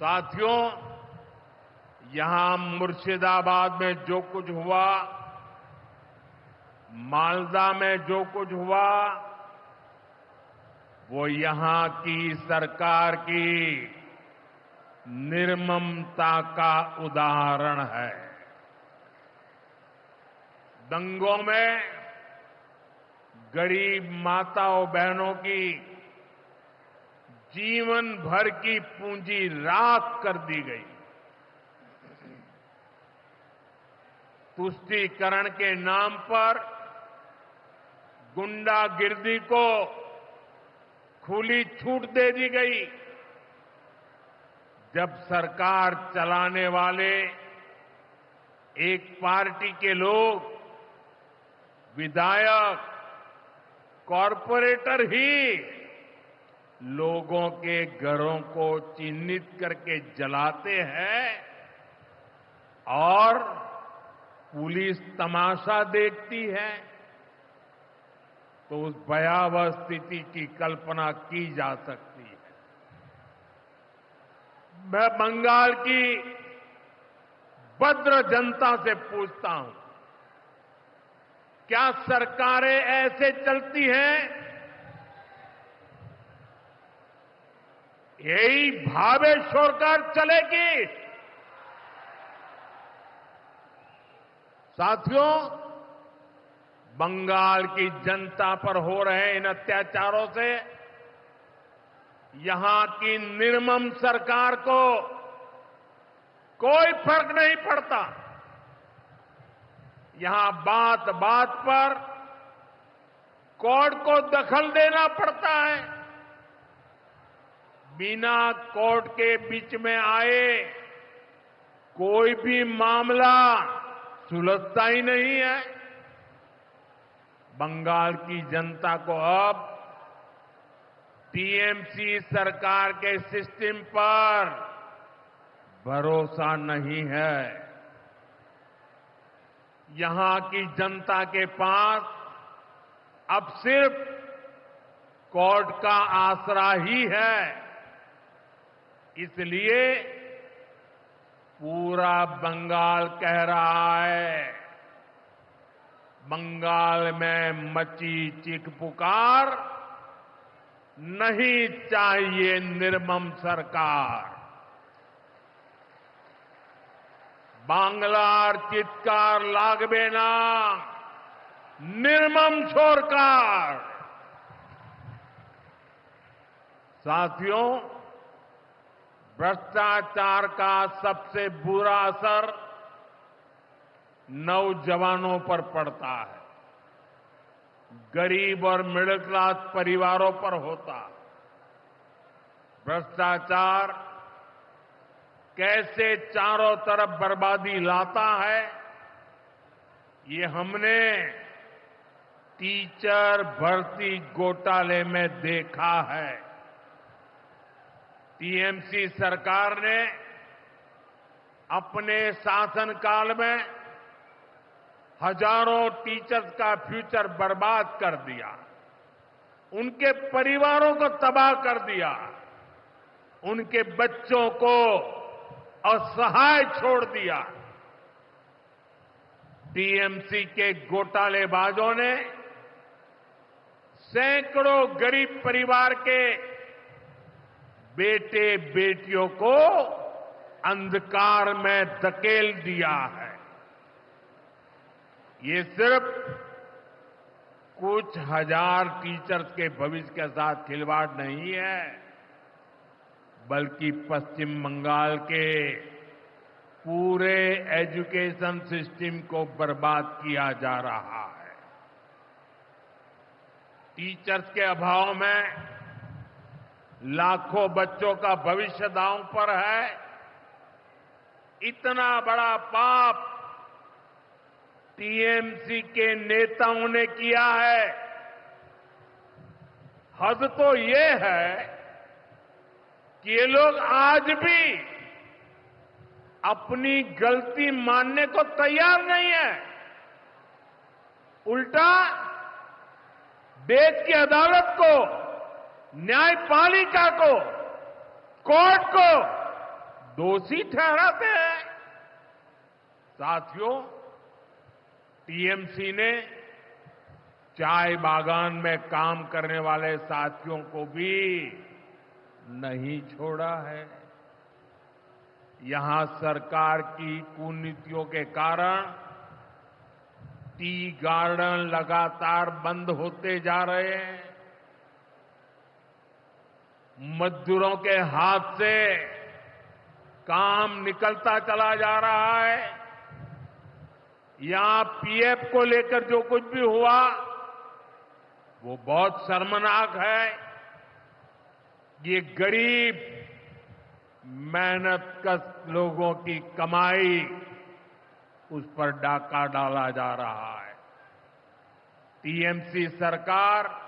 साथियों, यहां मुर्शिदाबाद में जो कुछ हुआ, मालदा में जो कुछ हुआ, वो यहां की सरकार की निर्ममता का उदाहरण है। दंगों में गरीब माताओं बहनों की जीवन भर की पूंजी राख कर दी गई। तुष्टीकरण के नाम पर गुंडागिर्दी को खुली छूट दे दी गई। जब सरकार चलाने वाले एक पार्टी के लोग, विधायक, कॉरपोरेटर ही लोगों के घरों को चिन्हित करके जलाते हैं और पुलिस तमाशा देखती है, तो उस भयावह स्थिति की कल्पना की जा सकती है। मैं बंगाल की भद्र जनता से पूछता हूं, क्या सरकारें ऐसे चलती हैं? यही भावेश्वर कर चलेगी? साथियों, बंगाल की जनता पर हो रहे इन अत्याचारों से यहां की निर्मम सरकार को कोई फर्क नहीं पड़ता। यहां बात बात पर कोर्ट को दखल देना पड़ता है। बिना कोर्ट के बीच में आए कोई भी मामला सुलझता ही नहीं है। बंगाल की जनता को अब टीएमसी सरकार के सिस्टम पर भरोसा नहीं है। यहां की जनता के पास अब सिर्फ कोर्ट का आसरा ही है। इसलिए पूरा बंगाल कह रहा है, बंगाल में मची चीख पुकार, नहीं चाहिए निर्मम सरकार। बांग्लार चित्कार लागबे ना, निर्मम सरकार। साथियों, भ्रष्टाचार का सबसे बुरा असर नौजवानों पर पड़ता है, गरीब और मिडिल क्लास परिवारों पर होता है। भ्रष्टाचार कैसे चारों तरफ बर्बादी लाता है, ये हमने टीचर भर्ती घोटाले में देखा है। टीएमसी सरकार ने अपने शासनकाल में हजारों टीचर्स का फ्यूचर बर्बाद कर दिया, उनके परिवारों को तबाह कर दिया, उनके बच्चों को असहाय छोड़ दिया। टीएमसी के घोटालेबाजों ने सैकड़ों गरीब परिवार के बेटे बेटियों को अंधकार में धकेल दिया है। ये सिर्फ कुछ हजार टीचर्स के भविष्य के साथ खिलवाड़ नहीं है, बल्कि पश्चिम बंगाल के पूरे एजुकेशन सिस्टम को बर्बाद किया जा रहा है। टीचर्स के अभाव में लाखों बच्चों का भविष्य दांव पर है। इतना बड़ा पाप टीएमसी के नेताओं ने किया है। हद तो ये है कि ये लोग आज भी अपनी गलती मानने को तैयार नहीं है। उल्टा देश की अदालत को, न्यायपालिका को, कोर्ट को दोषी ठहराते हैं। साथियों, टीएमसी ने चाय बागान में काम करने वाले साथियों को भी नहीं छोड़ा है। यहां सरकार की कुनीतियों के कारण टी गार्डन लगातार बंद होते जा रहे हैं। मजदूरों के हाथ से काम निकलता चला जा रहा है। यहां पीएफ को लेकर जो कुछ भी हुआ वो बहुत शर्मनाक है। ये गरीब मेहनतकश लोगों की कमाई, उस पर डाका डाला जा रहा है। टीएमसी सरकार